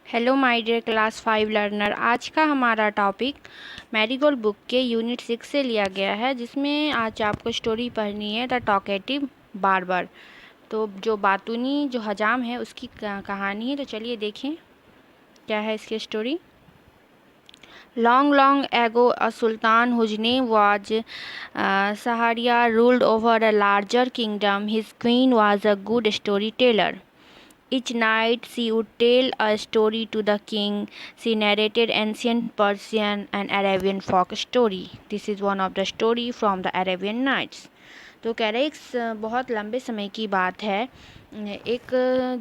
Hello my dear class 5 learner. आज का हमारा टॉपिक मैरीगोल्ड बुक के यूनिट 6 से लिया गया है, जिसमें आज आपको स्टोरी पढ़नी है द टॉकेटिव बार्बर। तो जो बातूनी जो हजाम है उसकी कहानी है। तो चलिए देखें क्या है इसकी story. Long, long ago, a sultan whose name was Sahariar ruled over a larger kingdom. His queen was a good storyteller. Each night she would tell a story to the king. She narrated ancient Persian and Arabian folk story. This is one of the story from the Arabian Nights. तो कह रहे एक बहुत लंबे समय की बात है। एक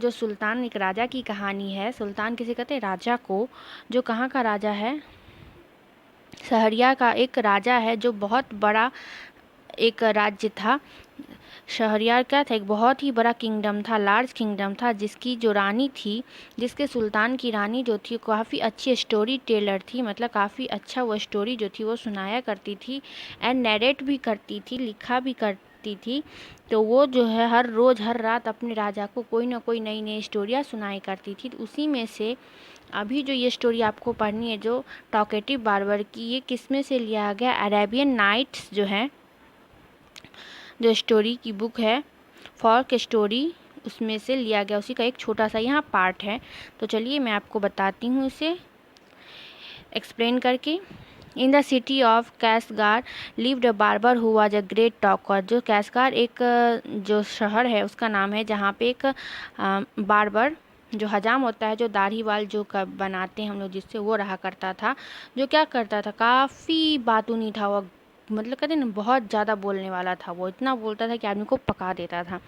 जो सुल्तान, एक राजा की कहानी है। सुल्तान किसे कहते हैं? राजा को। जो कहाँ का राजा है? सहरिया का एक राजा है, जो बहुत बड़ा एक राज्य था। शहरयार क्या था? एक बहुत ही बड़ा किंगडम था, लार्ज किंगडम था, जिसकी जो रानी थी, जिसके सुल्तान की रानी जो थी, काफ़ी अच्छी स्टोरी टेलर थी। मतलब काफ़ी अच्छा वो स्टोरी जो थी वो सुनाया करती थी एंड नरेट भी करती थी, लिखा भी करती थी। तो वो जो है हर रोज़ हर रात अपने राजा को कोई ना कोई नई नई स्टोरियाँ सुनाई करती थी। तो उसी में से अभी जो ये स्टोरी आपको पढ़नी है, जो टॉकेटिव बार्बर की, ये किस में से लिया गया? अरेबियन नाइट्स जो है, जो स्टोरी की बुक है, फॉल्क स्टोरी, उसमें से लिया गया। उसी का एक छोटा सा यहाँ पार्ट है। तो चलिए मैं आपको बताती हूँ इसे एक्सप्लेन करके। In the city of Kashgar lived a barber who was a great talker. जो कैसगार एक जो शहर है उसका नाम है, जहाँ पे एक बार्बर जो हजाम होता है, जो दाढ़ी वाल जो बनाते हैं हम लोग जिससे, वो रहा करता था। जो क्या करता था, काफ़ी बातूनी था वो। मतलब कहते हैं ना, बहुत ज़्यादा बोलने वाला था वो। इतना बोलता था कि आदमी को पका देता था।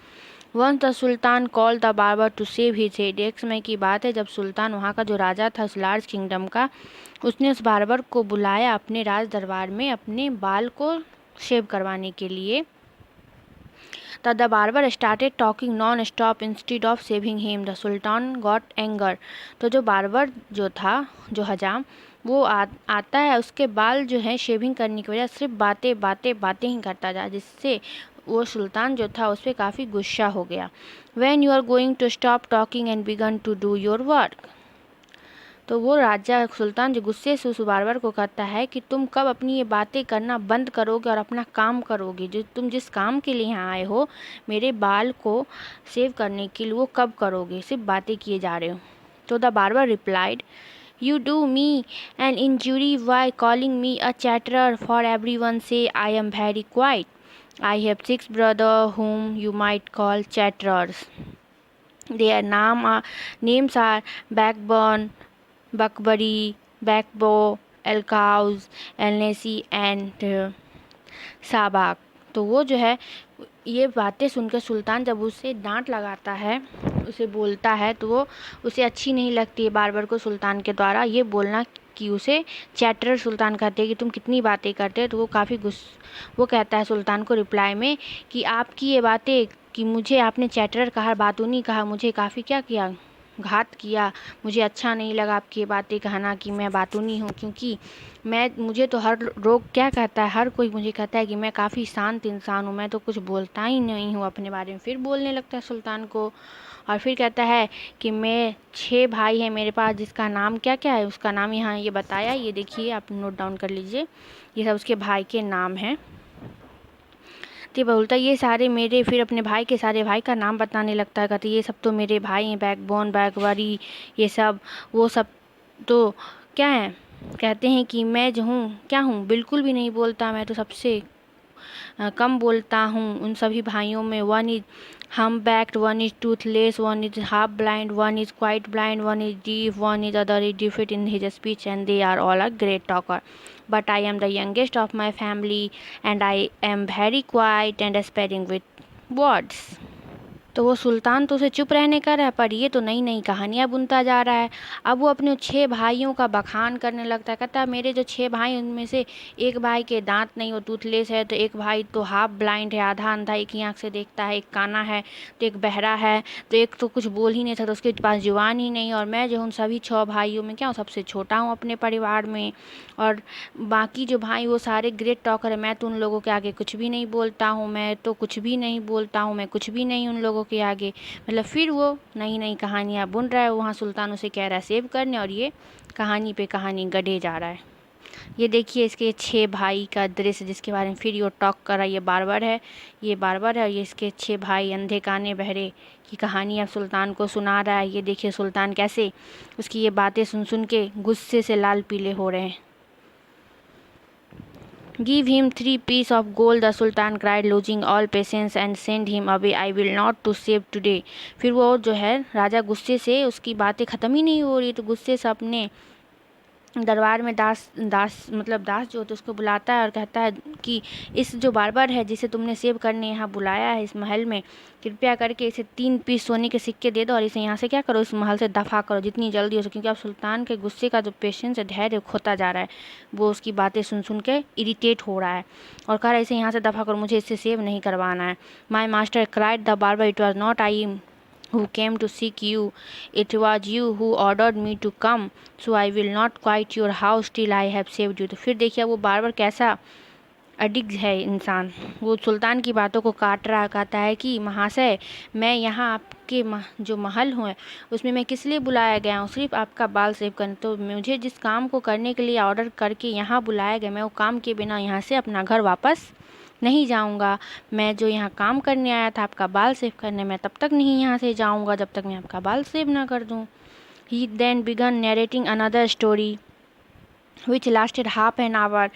Once the sultan call the barber to shave his head. एक समय की बात है जब सुल्तान, वहाँ का जो राजा था उस लार्ज किंगडम का, उसने उस बार्बर को बुलाया अपने राज दरबार में अपने बाल को शेव करवाने के लिए। तब the barber started talking non stop instead of saving him. The sultan got anger. तो जो बार्बर जो था, जो हजाम, वो आता है, उसके बाल जो है शेविंग करने की वजह सिर्फ बातें बातें बातें ही करता जा, जिससे वो सुल्तान जो था उस पर काफ़ी गुस्सा हो गया। When you are going to stop talking and begin to do your work. तो वो राजा सुल्तान जो गुस्से से उस बार्बर को कहता है कि तुम कब अपनी ये बातें करना बंद करोगे और अपना काम करोगे? जो तुम जिस काम के लिए यहाँ आए हो, मेरे बाल को सेव करने के लिए, वो कब करोगे? सिर्फ बातें किए जा रहे हो। तो the barber replied, You do me an injury by calling me a chatterer, for everyone say I am very quiet. I have 6 brothers whom you might call chatterers. Their names are Backbone, Buckberry, Backbow, Elcows, Elnesi and साबाक। तो वो जो है, ये बातें सुनकर सुल्तान जब उसे डांट लगाता है, उसे बोलता है, तो वो उसे अच्छी नहीं लगती है बार्बर को सुल्तान के द्वारा ये बोलना कि उसे चैटरर सुल्तान कहते हैं कि तुम कितनी बातें करते हो। तो वो काफ़ी वो कहता है सुल्तान को रिप्लाई में कि आपकी ये बातें, कि मुझे आपने चैटरर कहा, बातूनी कहा, मुझे काफ़ी क्या किया, घात किया। मुझे अच्छा नहीं लगा आपकी ये बातें कहना कि मैं बातूनी हूँ, क्योंकि मुझे तो हर लोग क्या कहता है, हर कोई मुझे कहता है कि मैं काफ़ी शांत इंसान हूँ, मैं तो कुछ बोलता ही नहीं हूँ अपने बारे में। फिर बोलने लगता है सुल्तान को, और फिर कहता है कि मैं 6 भाई हैं मेरे पास, जिसका नाम क्या क्या है, उसका नाम यहाँ ये बताया, ये देखिए आप नोट डाउन कर लीजिए, ये सब उसके भाई के नाम हैं। तो बोलता है ये सारे मेरे, फिर अपने भाई के सारे भाई का नाम बताने लगता है। कहते ये सब तो मेरे भाई हैं, बैकबोन, बैकवरी, ये सब, वो सब तो क्या है? कहते हैं कि मैं जो हूँ क्या हूँ, बिल्कुल भी नहीं बोलता, मैं तो सबसे कम बोलता हूँ उन सभी भाइयों में। One is humpbacked, one is toothless, one is half blind, one is quite blind, one is deaf, one is other is defective in his speech and they are all a great talker, but I am the youngest of my family and I am very quiet and sparing with words. तो वो सुल्तान तो उसे चुप रहने का है, पर ये तो नई नई कहानियाँ बुनता जा रहा है। अब वो अपने 6 भाइयों का बखान करने लगता है। कहता है मेरे जो 6 भाई, उनमें से एक भाई के दांत नहीं, वो टूथलेस है, तो एक भाई तो हाफ ब्लाइंड है, आधा अंधा, एक ही आँख से देखता है, एक काना है, तो एक बहरा है, तो एक तो कुछ बोल ही नहीं सकता, उसके पास जुबान ही नहीं। और मैं जो उन सभी 6 भाइयों में क्या हूँ, सबसे छोटा हूँ अपने परिवार में। और बाकी जो भाई वो सारे ग्रेट टॉकर है, मैं तो उन लोगों के आगे कुछ भी नहीं बोलता हूँ, मैं तो कुछ भी नहीं बोलता हूँ, मैं कुछ भी नहीं उन लोगों लोगों के आगे। मतलब फिर वो नई नई कहानियाँ बुन रहा है। वहाँ सुल्तान उसे कह रहा है सेव करने, और ये कहानी पे कहानी गढ़े जा रहा है। ये देखिए इसके 6 भाई का दृश्य, जिसके बारे में फिर ये टॉक कर रहा है। ये बार्बर है, ये बार्बर है, और ये इसके 6 भाई अंधे काने बहरे की कहानी अब सुल्तान को सुना रहा है। ये देखिए सुल्तान कैसे उसकी ये बातें सुन सुन के गुस्से से लाल पीले हो रहे हैं। Give him 3 pieces of gold, the Sultan cried, losing all patience, and send him away. I will not to save today. फिर वो जो है राजा गुस्से से, उसकी बातें ख़त्म ही नहीं हो रही, तो गुस्से से अपने दरबार में दास जो होते उसको बुलाता है और कहता है कि इस जो बार्बर है जिसे तुमने सेव करने यहाँ बुलाया है इस महल में, कृपया करके इसे 3 पीस सोने के सिक्के दे दो और इसे यहाँ से क्या करो, इस महल से दफ़ा करो जितनी जल्दी हो सके। क्योंकि अब सुल्तान के गुस्से का जो पेशेंस है, धैर्य खोता जा रहा है। वो उसकी बातें सुन सुन के इरिटेट हो रहा है और कह रहा है इसे यहाँ से दफ़ा करो, मुझे इससे सेव नहीं करवाना है। My master cried the barber, it was not I who came to seek you. It was you who ordered me to come, so I will not quit your house till I have saved you. तो फिर देखिए वो बार कैसा अडिग है इंसान। वो सुल्तान की बातों को काट रहा, कहता है कि महाशय, मैं यहाँ आपके जो महल हुए उसमें मैं किस लिए बुलाया गया हूँ, सिर्फ आपका बाल सेव करने। तो मुझे जिस काम को करने के लिए ऑर्डर करके यहाँ बुलाया गया, मैं वो काम के बिना यहाँ से अपना घर वापस नहीं जाऊंगा। मैं जो यहाँ काम करने आया था आपका बाल सेव करने, मैं तब तक नहीं यहाँ से जाऊंगा जब तक मैं आपका बाल सेव ना कर दूँ। He then began narrating another story which lasted half an hour.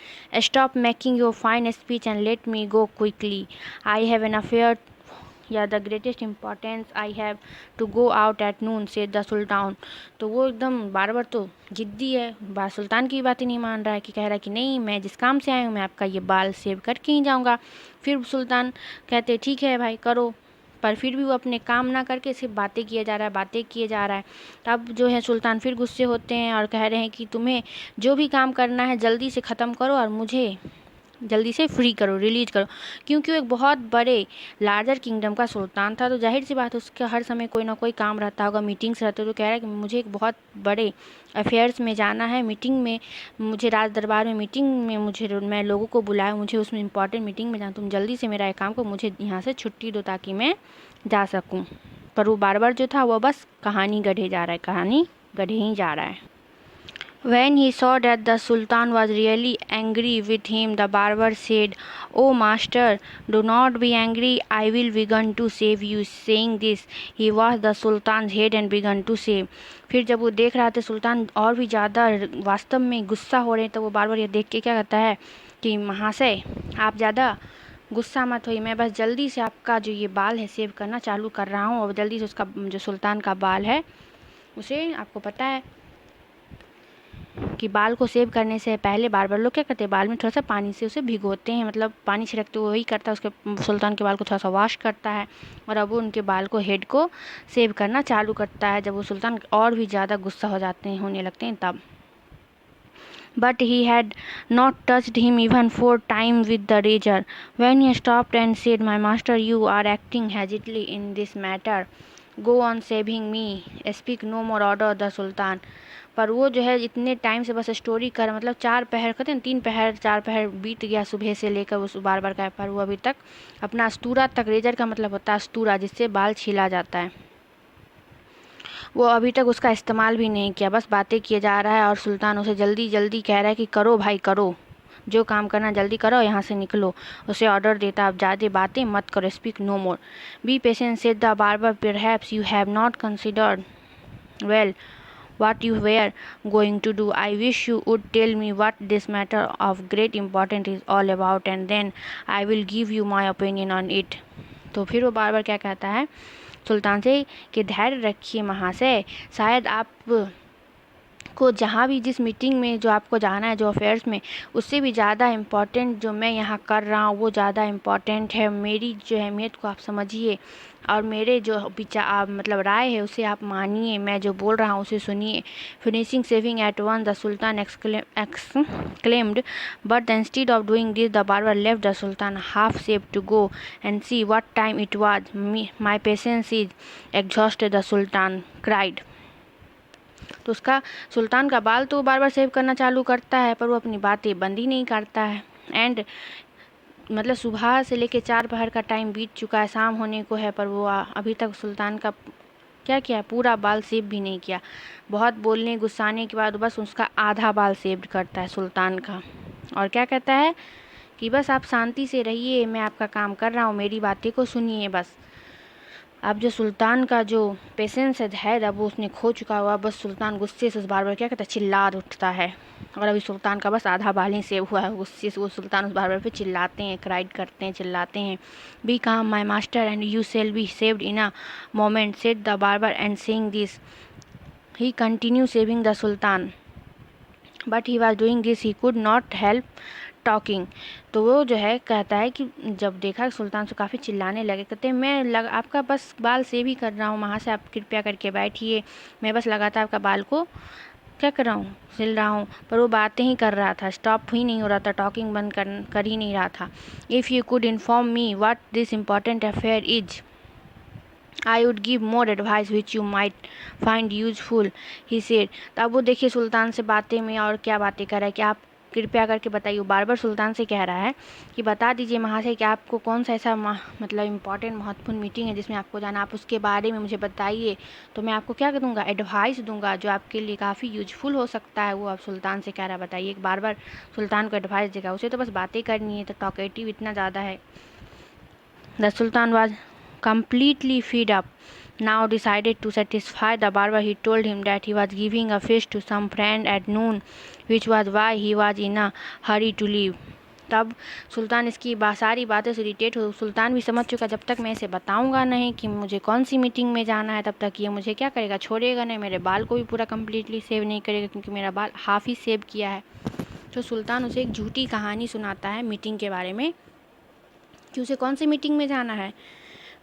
Stop making your fine speech and let me go quickly. I have an affair, the greatest importance. I have to go out at noon, said the Sultan. तो वो एकदम बार तो जिद्दी है, सुल्तान की बातें नहीं मान रहा है, कि कह रहा है कि नहीं, मैं जिस काम से आया हूँ मैं आपका ये बाल सेव करके ही जाऊँगा। फिर सुल्तान कहते ठीक है भाई करो, पर फिर भी वो अपने काम ना करके सिर्फ बातें किए जा रहा है। तब जो है सुल्तान फिर गुस्से होते हैं और कह रहे हैं कि तुम्हें जो भी काम करना है जल्दी से ख़त्म करो और मुझे जल्दी से फ्री करो, रिलीज करो। क्योंकि वो एक बहुत बड़े लार्जर किंगडम का सुल्तान था, तो जाहिर सी बात उसका हर समय कोई ना कोई काम रहता होगा, मीटिंग्स रहते। तो कह रहा है कि मुझे एक बहुत बड़े अफेयर्स में जाना है, मीटिंग में, मुझे राज दरबार में मीटिंग में मैं लोगों को बुलाया, मुझे उसमें इंपॉर्टेंट मीटिंग में जाना, तुम जल्दी से मेरा एक काम को मुझे यहाँ से छुट्टी दो ताकि मैं जा सकूँ। पर वो बार जो था वो बस कहानी गढ़े ही जा रहा है। When he saw that the Sultan was really angry with him, the barber said, "Oh master, do not be angry, I will begin to save you." Saying this, he washed the Sultan's head and began to save. फिर जब वो देख रहा था सुल्तान और भी ज़्यादा वास्तव में गुस्सा हो रहे हैं, तो वो बार ये देख के क्या कहता है कि महाशय आप ज़्यादा गुस्सा मत होइए, मैं बस जल्दी से आपका जो ये बाल है सेव करना चालू कर रहा हूँ, और जल्दी से उसका जो सुल्तान का बाल है उसे, आपको पता है कि बाल को सेव करने से पहले बार लोग क्या करते हैं, बाल में थोड़ा सा पानी से उसे भिगोते हैं, मतलब पानी छिड़कते, वही करता है, उसके सुल्तान के बाल को थोड़ा सा वॉश करता है और अब वो उनके बाल को, हेड को सेव करना चालू करता है। जब वो सुल्तान और भी ज़्यादा गुस्सा होने लगते हैं तब। But he had not touched him even 4 times with the razor. When he stopped and said, "My master, you are acting hastily in this matter. Go on saving me. Speak no more," ordered the Sultan. पर वो जो है इतने time से बस story कर, मतलब 4 पहर कहते हैं, 3 पहर 4 पहर बीत गया सुबह से लेकर उस बार का, पर वो अभी तक अपना अस्तूरा तक, रेजर का मतलब होता है अस्तूरा जिससे बाल छीला जाता है, वो अभी तक उसका इस्तेमाल भी नहीं किया, बस बातें किए जा रहा है। और सुल्तान उसे जल्दी जल्दी कह रहा है कि करो भाई करो, जो काम करना जल्दी करो, यहाँ से निकलो। उसे ऑर्डर देता, अब ज़्यादा बातें मत करो, speak no more, be patient, said the barber, perhaps you have not considered well what you were going to do. I wish you would tell me what this matter of great importance is all about, and then I will give you my opinion on it. तो फिर वो बार बार क्या कहता है सुल्तान से कि धैर्य रखिए महाशय, शायद आप को जहाँ भी जिस मीटिंग में जो आपको जाना है, जो अफेयर्स में, उससे भी ज़्यादा इम्पॉर्टेंट जो मैं यहाँ कर रहा हूँ वो ज़्यादा इम्पॉर्टेंट है। मेरी जो अहमियत को आप समझिए और मेरे जो विचार मतलब राय है उसे आप मानिए, मैं जो बोल रहा हूँ उसे सुनिए। Finishing shaving at one, the sultan exclaimed, but instead of doing this the barber left the Sultan half saved to go and see what time it was. My patience is exhausted, the Sultan cried. तो उसका सुल्तान का बाल तो बार बार save करना चालू करता है, पर वो अपनी बातें बंद ही नहीं करता है। एंड मतलब सुबह से लेके 4 पहर का टाइम बीत चुका है, शाम होने को है, पर वो अभी तक सुल्तान का क्या किया, पूरा बाल सेव भी नहीं किया। बहुत बोलने गुस्साने के बाद बस उसका आधा बाल सेव करता है सुल्तान का, और क्या कहता है कि बस आप शांति से रहिए, मैं आपका काम कर रहा हूँ, मेरी बातें को सुनिए बस। अब जो सुल्तान का जो पेशेंस है अब वो उसने खो चुका हुआ। बस सुल्तान गुस्से से उस बार क्या कहता है, चिल्ला उठता है। और अभी सुल्तान का बस आधा बाल ही सेव हुआ है, गुस्से से वो सुल्तान उस बार पे चिल्लाते हैं, क्राइड करते हैं, चिल्लाते हैं, be calm my master and you shall be saved in a moment said the barber and saying this he continue shaving the sultan but he was doing this he could not help talking. तो वो जो है कहता है कि जब देखा सुल्तान से काफ़ी चिल्लाने लगे, कहते हैं मैं आपका बस बाल सेव ही कर रहा हूँ, वहाँ से आप कृपया करके बैठिए, मैं बस लगातार आपका बाल को क्या कर रहा हूँ, सिल रहा हूँ। पर वो बातें ही कर रहा था, स्टॉप ही नहीं हो रहा था, टॉकिंग बंद कर ही नहीं रहा था। If you could inform me what this important affair is I would give more advice which you might find useful he said. तब वो देखिए सुल्तान से बातें में और क्या बातें कर रहा है कि आप कृपया करके बताइए। बार बार सुल्तान से कह रहा है कि बता दीजिए महाशय कि आपको कौन सा ऐसा मतलब इम्पॉर्टेंट महत्वपूर्ण मीटिंग है जिसमें आपको जाना, आप उसके बारे में मुझे बताइए, तो मैं आपको क्या दूंगा, एडवाइस दूंगा जो आपके लिए काफ़ी यूजफुल हो सकता है। वो आप सुल्तान से कह रहा है बताइए, बार बार सुल्तान को एडवाइस देगा। उसे तो बस बातें करनी है, तो टॉकेटिव इतना ज़्यादा है। The sultan was completely fed up. Now decided to satisfy the barber, he told him that he was giving a feast to some friend at noon, which was why he was in a hurry to leave. तब सुल्तान इसकी सारी बातें से irritate हो। सुल्तान भी समझ चुका जब तक मैं इसे बताऊंगा नहीं कि मुझे कौन सी मीटिंग में जाना है, तब तक ये मुझे क्या करेगा, छोड़ेगा नहीं, मेरे बाल को भी पूरा कम्प्लीटली सेव नहीं करेगा, क्योंकि मेरा बाल हाफ ही सेव किया है। तो सुल्तान उसे एक झूठी कहानी सुनाता है मीटिंग के बारे में कि उसे कौन सी मीटिंग में जाना है।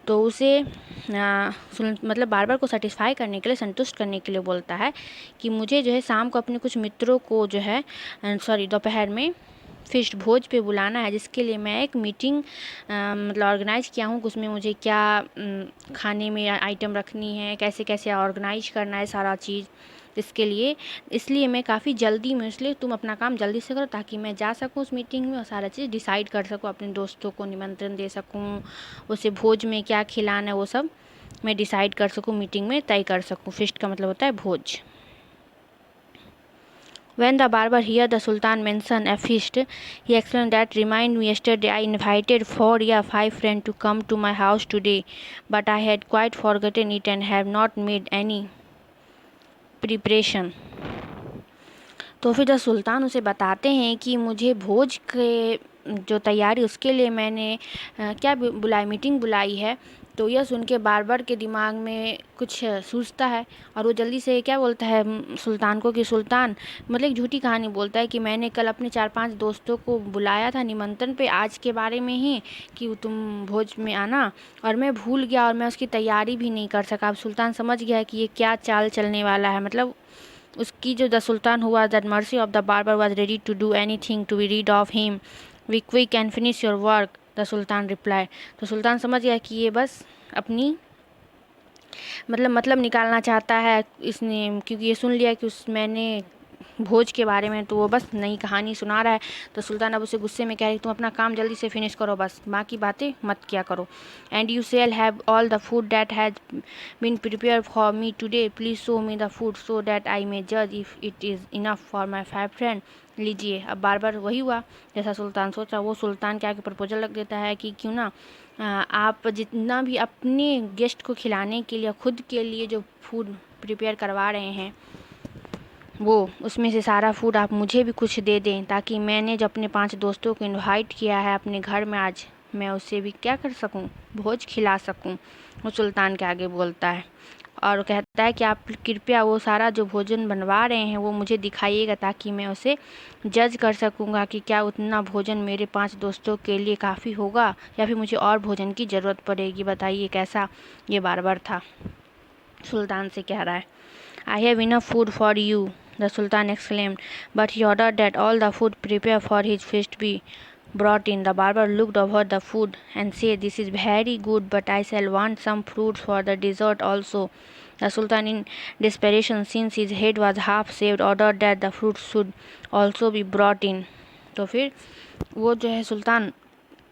तो उसे मतलब बार को सेटिस्फाई करने के लिए, संतुष्ट करने के लिए बोलता है कि मुझे जो है शाम को अपने कुछ मित्रों को जो है दोपहर में फिस्ट भोज पे बुलाना है, जिसके लिए मैं एक मीटिंग मतलब ऑर्गेनाइज किया हूँ। उसमें मुझे क्या खाने में आइटम रखनी है, कैसे कैसे ऑर्गेनाइज करना है सारा चीज़, इसलिए मैं काफ़ी जल्दी में, इसलिए तुम अपना काम जल्दी से करो ताकि मैं जा सकूँ उस मीटिंग में और सारा चीज़ डिसाइड कर सकूँ, अपने दोस्तों को निमंत्रण दे सकूँ, उसे भोज में क्या खिलाना है वो सब मैं डिसाइड कर सकूँ, मीटिंग में तय कर सकूँ। फिस्ट का मतलब होता है भोज। When the barber heard the Sultan mention a feast, he explained that remind me yesterday I invited 4 or 5 friends to come to my house today, but I had quite forgotten it and have not made any preparation. तो फिर जब सुल्तान उसे बताते हैं कि मुझे भोज के जो तैयारी उसके लिए मैंने क्या बुलाई, मीटिंग बुलाई है, तो यह सुन के बार के दिमाग में कुछ सूझता है और वो जल्दी से क्या बोलता है सुल्तान को कि सुल्तान, मतलब एक झूठी कहानी बोलता है कि मैंने कल अपने 4-5 दोस्तों को बुलाया था निमंत्रण पे आज के बारे में ही कि तुम भोज में आना, और मैं भूल गया और मैं उसकी तैयारी भी नहीं कर सका। अब सुल्तान समझ गया कि ये क्या चाल चलने वाला है। मतलब उसकी जो द सुल्तान हुआ that mercy of the barber was ready to do anything to be rid of him, be quick and finish your work, the sultan reply. तो सुल्तान समझ गया कि ये बस अपनी मतलब निकालना चाहता है इसने, क्योंकि ये सुन लिया कि मैंने भोज के बारे में, तो वो बस नई कहानी सुना रहा है। तो सुल्तान अब उसे गुस्से में कह रही तुम अपना काम जल्दी से फिनिश करो, बस बाकी बातें मत किया करो। And you shall have all the food that has been prepare for me today, please show me the food so that I may जज if it is enough for my 5 friend. लीजिए, अब बार वही हुआ जैसा सुल्तान सोचा। वो सुल्तान के आगे प्रपोजल रख देता है कि क्यों ना आप जितना भी अपने गेस्ट को खिलाने के लिए खुद के लिए जो फूड प्रिपेयर करवा रहे हैं वो उसमें से सारा फूड आप मुझे भी कुछ दे दें, ताकि मैंने जो अपने 5 दोस्तों को इनवाइट किया है अपने घर में आज, मैं उसे भी क्या कर सकूं, भोज खिला सकूं। वो सुल्तान के आगे बोलता है और कहता है कि आप कृपया वो सारा जो भोजन बनवा रहे हैं वो मुझे दिखाइएगा, ताकि मैं उसे जज कर सकूंगा कि क्या उतना भोजन मेरे 5 दोस्तों के लिए काफ़ी होगा या फिर मुझे और भोजन की ज़रूरत पड़ेगी। बताइए कैसा ये बार्बर था, सुल्तान से कह रहा है। I have enough food for you, the Sultan exclaimed, but he ordered that all the food prepared for his feast be brought in. The barber looked over the food and said, this is very good, but I shall want some fruits for the dessert also. The Sultan, in desperation, since his head was half shaved, ordered that the fruits should also be brought in. तो फिर वो जो है सुल्तान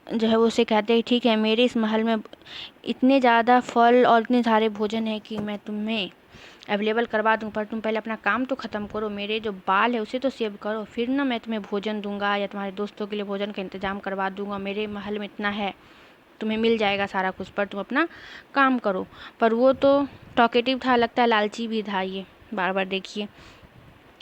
जो है वो उसे कहते हैं ठीक है, मेरे इस महल में इतने ज़्यादा फल और इतने सारे भोजन है कि मैं तुम्हें अवेलेबल करवा दूँ, पर तुम पहले अपना काम तो ख़त्म करो, मेरे जो बाल है उसे तो सेव करो, फिर ना मैं तुम्हें भोजन दूंगा या तुम्हारे दोस्तों के लिए भोजन का इंतज़ाम करवा दूंगा। मेरे महल में इतना है, तुम्हें मिल जाएगा सारा कुछ, पर तुम अपना काम करो। पर वो तो टॉकेटिव था, लगता है लालची भी था ये, बार बार देखिए।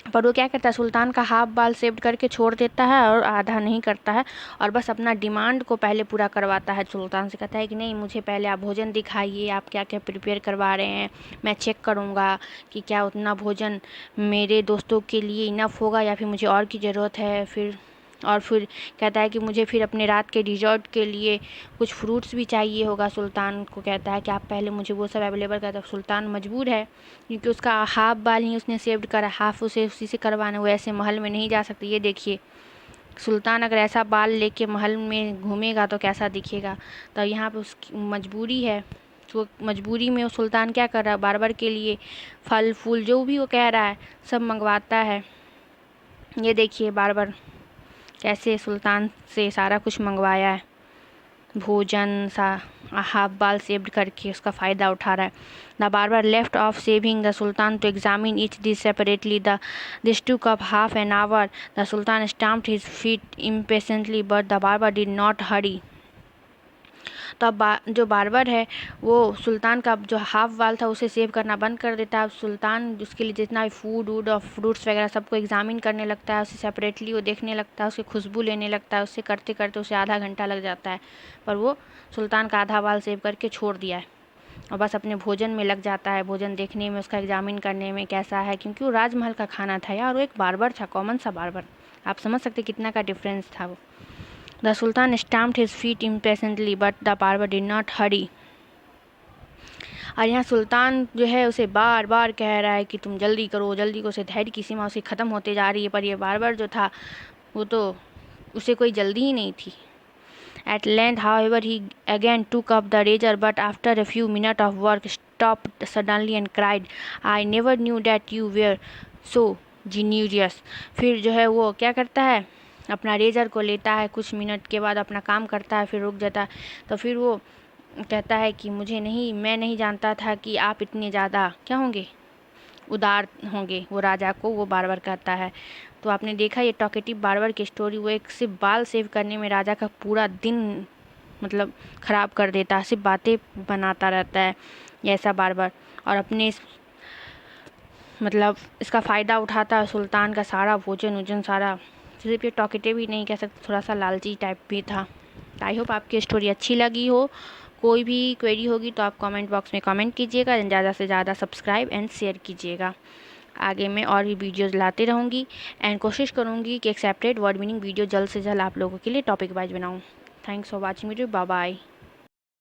पर वो क्या करता है, सुल्तान का हाफ बाल सेव करके छोड़ देता है और आधा नहीं करता है, और बस अपना डिमांड को पहले पूरा करवाता है। सुल्तान से कहता है कि नहीं, मुझे पहले आप भोजन दिखाइए, आप क्या क्या प्रिपेयर करवा रहे हैं, मैं चेक करूँगा कि क्या उतना भोजन मेरे दोस्तों के लिए इनफ होगा या फिर मुझे और की ज़रूरत है। फिर कहता है कि मुझे फिर अपने रात के डिजर्ट के लिए कुछ फ्रूट्स भी चाहिए होगा। सुल्तान को कहता है कि आप पहले मुझे वो सब अवेलेबल करता है। सुल्तान मजबूर है क्योंकि उसका हाफ बाल ही उसने सेव्ड करा, हाफ उसे उसी से करवाना, वो ऐसे महल में नहीं जा सकती। ये देखिए, सुल्तान अगर ऐसा बाल लेके महल में घूमेगा तो कैसा दिखेगा। तो यहाँ पे उसकी मजबूरी है, तो मजबूरी में वो सुल्तान क्या कर रहा है, बार बार के लिए फल फूल जो भी वो कह रहा है सब मंगवाता है। ये देखिए बार बार कैसे सुल्तान से सारा कुछ मंगवाया है, भोजन सा हाफ बाल सेव्ड करके उसका फ़ायदा उठा रहा है। The barber left off shaving the sultan to examine each dish separately. This took up half an hour. The sultan stamped his feet impatiently, but the barber did not hurry. तो अब जो barber है वो सुल्तान का जो half बाल था उसे सेव करना बंद कर देता है। अब सुल्तान उसके लिए जितना भी फूड वूड और फ्रूट्स वगैरह सबको एग्जामिन करने लगता है, उसे सेपरेटली वो देखने लगता है, उसकी खुशबू लेने लगता है। उससे करते करते उसे आधा घंटा लग जाता है, पर वो सुल्तान का आधा बाल सेव करके छोड़ दिया है और बस अपने भोजन में लग जाता है, भोजन देखने में, उसका एग्जामिन करने में कैसा है, क्योंकि वो राजमहल का खाना था यार, वो एक बार्बर था, कॉमन सा बार्बर। आप समझ सकते कितना का डिफरेंस था वो। The Sultan stamped his feet impatiently, but the barber did not hurry. और यहाँ सुल्तान जो है उसे बार बार कह रहा है कि तुम जल्दी करो, जल्दी करो, उसे धैर्य की सीमा उसकी ख़त्म होते जा रही है, पर ये बार्बर जो था वो तो उसे कोई जल्दी ही नहीं थी। At length, however, he again took up the razor, but after a few minutes of work, stopped suddenly and cried, "I never knew that you were so genius." फिर जो है वो क्या करता है, अपना रेजर को लेता है, कुछ मिनट के बाद अपना काम करता है, फिर रुक जाता है। तो फिर वो कहता है कि मैं नहीं जानता था कि आप इतने ज़्यादा क्या होंगे, उदार होंगे। वो राजा को वो बार बार कहता है। तो आपने देखा ये टॉकेटिव बार्बर की स्टोरी, वो एक सिर्फ बाल सेव करने में राजा का पूरा दिन मतलब ख़राब कर देता है, सिर्फ बातें बनाता रहता है ये ऐसा बार्बर, और अपने मतलब इसका फ़ायदा उठाता है सुल्तान का सारा भोजन वोजन सारा। सिर्फ ये टॉकेटिव ही नहीं कह सकते, थोड़ा सा लालची टाइप भी था। आई होप आपकी स्टोरी अच्छी लगी हो। कोई भी क्वेरी होगी तो आप कमेंट बॉक्स में कमेंट कीजिएगा, ज़्यादा से ज़्यादा सब्सक्राइब एंड शेयर कीजिएगा। आगे मैं और भी वीडियोस लाते रहूँगी एंड कोशिश करूँगी कि एक सेपरेट वर्ड मीनिंग वीडियो जल्द से जल्द आप लोगों के लिए टॉपिक वाइज बनाऊँ। Thanks for watching video, bye bye.